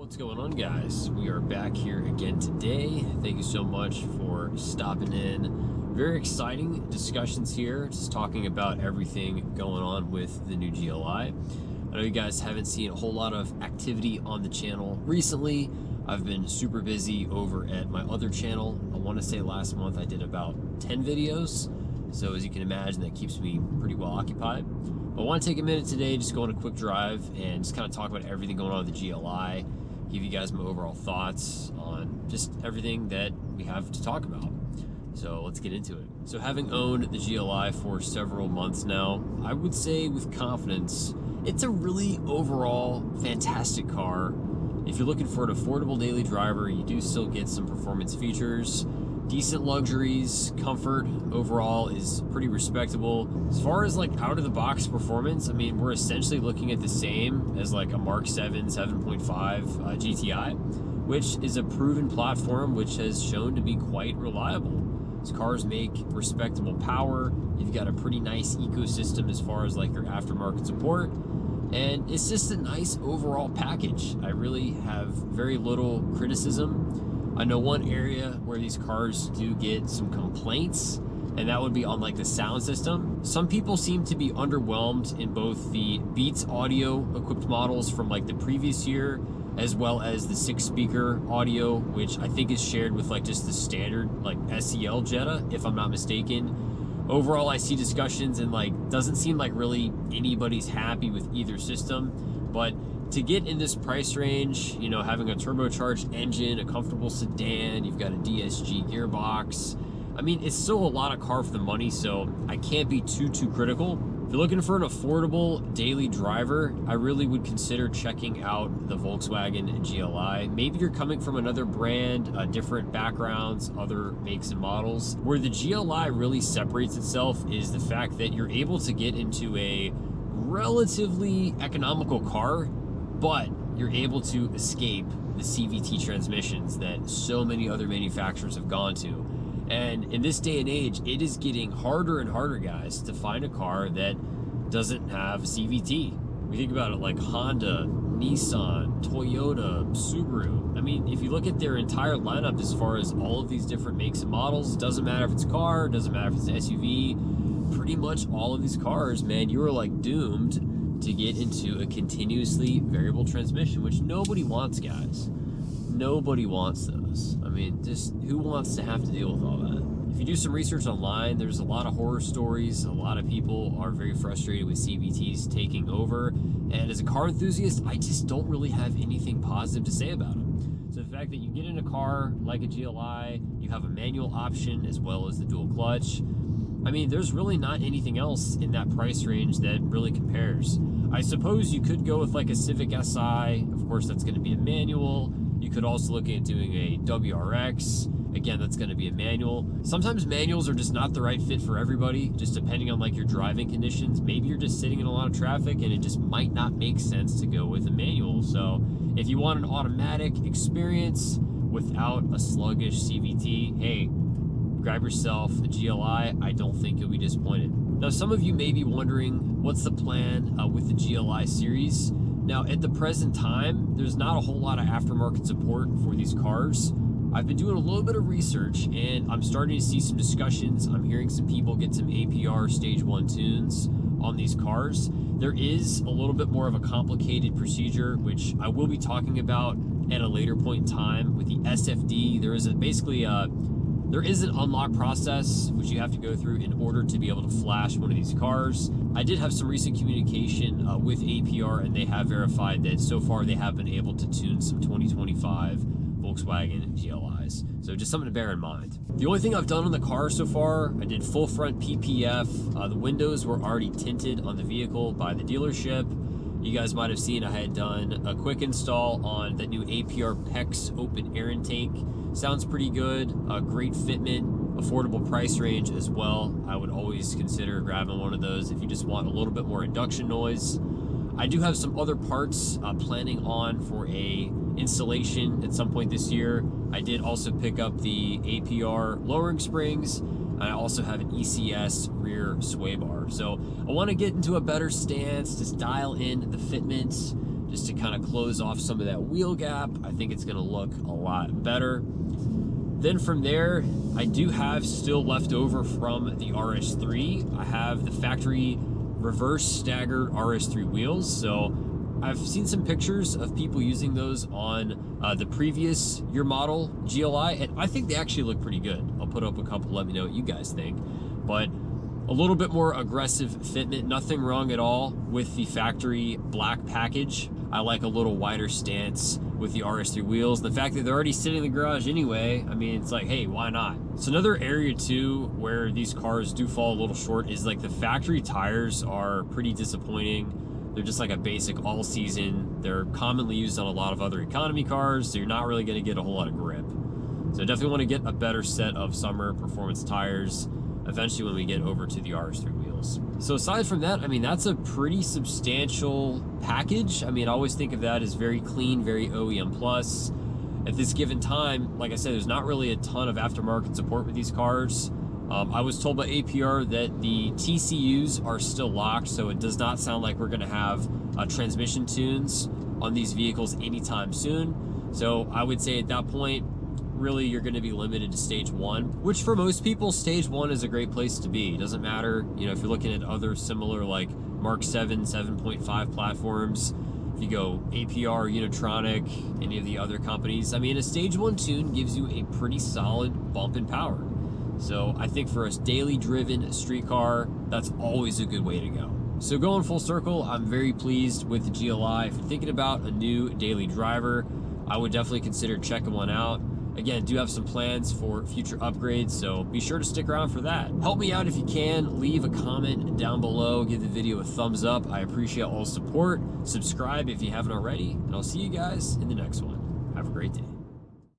What's going on, guys? We are back here again today. Thank you so much for stopping in. Very exciting discussions here, just talking about everything going on with the new GLI. I know you guys haven't seen a whole lot of activity on the channel recently. I've been super busy over at my other channel. I want to say last month I did about 10 videos. So as you can imagine, that keeps me pretty well occupied. But I want to take a minute today, just go on a quick drive and just kind of talk about everything going on with the GLI, give you guys my overall thoughts on just everything that we have to talk about. So let's get into it. So having owned the GLI for several months now, I would say with confidence, it's a really overall fantastic car. If you're looking for an affordable daily driver, you do still get some performance features, decent luxuries, comfort overall is pretty respectable. As far as like out of the box performance, I mean, we're essentially looking at the same as like a Mark 7 7.5 GTI, which is a proven platform which has shown to be quite reliable. These cars make respectable power. You've got a pretty nice ecosystem as far as like your aftermarket support. And it's just a nice overall package. I really have very little criticism. I know one area where these cars do get some complaints, and that would be on like the sound system. Some people seem to be underwhelmed in both the Beats audio equipped models from like the previous year, as well as the 6-speaker audio, which I think is shared with like just the standard like SEL Jetta, if I'm not mistaken. Overall, I see discussions and like doesn't seem like really anybody's happy with either system, but to get in this price range, you know, having a turbocharged engine, a comfortable sedan, you've got a DSG gearbox. I mean, it's still a lot of car for the money, so I can't be too critical. If you're looking for an affordable daily driver, I really would consider checking out the Volkswagen GLI. Maybe you're coming from another brand, different backgrounds, other makes and models. Where the GLI really separates itself is the fact that you're able to get into a relatively economical car, but you're able to escape the CVT transmissions that so many other manufacturers have gone to. And in this day and age, it is getting harder and harder, guys, to find a car that doesn't have CVT. We think about it like Honda, Nissan, Toyota, Subaru. I mean, if you look at their entire lineup as far as all of these different makes and models, it doesn't matter if it's a car, it doesn't matter if it's an SUV, pretty much all of these cars, man, you are like doomed to get into a continuously variable transmission, which nobody wants, guys. Nobody wants those. I mean, just who wants to have to deal with all that? If you do some research online, there's a lot of horror stories. A lot of people are very frustrated with CVTs taking over. And as a car enthusiast, I just don't really have anything positive to say about them. So the fact that you get in a car like a GLI, you have a manual option as well as the dual clutch. I mean, there's really not anything else in that price range that really compares. I suppose you could go with like a Civic Si. Of course, that's going to be a manual. You could also look at doing a WRX. Again, that's going to be a manual. Sometimes manuals are just not the right fit for everybody, just depending on like your driving conditions. Maybe you're just sitting in a lot of traffic and it just might not make sense to go with a manual. So if you want an automatic experience without a sluggish CVT, hey, grab yourself a GLI. I don't think you'll be disappointed. Now, some of you may be wondering, what's the plan with the GLI series? Now, at the present time, there's not a whole lot of aftermarket support for these cars. I've been doing a little bit of research and I'm starting to see some discussions. I'm hearing some people get some APR Stage 1 tunes on these cars. There is a little bit more of a complicated procedure, which I will be talking about at a later point in time. With the SFD, there is there is an unlock process which you have to go through in order to be able to flash one of these cars. I did have some recent communication with APR, and they have verified that so far they have been able to tune some 2025 Volkswagen GLIs. So just something to bear in mind. The only thing I've done on the car so far, I did full front PPF. The windows were already tinted on the vehicle by the dealership. You guys might have seen I had done a quick install on that new APR PEX open air intake. Sounds pretty good, great fitment, affordable price range as well. I would always consider grabbing one of those if you just want a little bit more induction noise. I do have some other parts planning on for a installation at some point this year. I did also pick up the APR lowering springs. I also have an ECS rear sway bar. So I want to get into a better stance, just dial in the fitment, just to kind of close off some of that wheel gap. I think it's gonna look a lot better. Then from there, I do have still left over from the RS3. I have the factory reverse staggered RS3 wheels. So I've seen some pictures of people using those on the previous year model GLI, and I think they actually look pretty good. I'll put up a couple, let me know what you guys think. But a little bit more aggressive fitment, nothing wrong at all with the factory black package. I like a little wider stance with the RS3 wheels. The fact that they're already sitting in the garage anyway, I mean, it's like, hey, why not? So another area too where these cars do fall a little short is like the factory tires are pretty disappointing. They're just like a basic all season. They're commonly used on a lot of other economy cars, so you're not really gonna get a whole lot of grip. So I definitely wanna get a better set of summer performance tires eventually when we get over to the RS3 wheels. So aside from that, I mean, that's a pretty substantial package. I mean, I always think of that as very clean, very OEM plus. At this given time, like I said, there's not really a ton of aftermarket support with these cars. I was told by APR that the TCUs are still locked, so it does not sound like we're gonna have transmission tunes on these vehicles anytime soon. So I would say at that point, really you're going to be limited to stage 1, which for most people, stage 1 is a great place to be. It doesn't matter, you know, if you're looking at other similar like Mark 7, 7.5 platforms, if you go APR, Unitronic, any of the other companies, I mean, a stage 1 tune gives you a pretty solid bump in power. So I think for a daily driven street car, that's always a good way to go. So going full circle, I'm very pleased with the GLI. If you're thinking about a new daily driver, I would definitely consider checking one out. Again, do have some plans for future upgrades, so be sure to stick around for that. Help me out if you can. Leave a comment down below. Give the video a thumbs up. I appreciate all support. Subscribe if you haven't already, and I'll see you guys in the next one. Have a great day.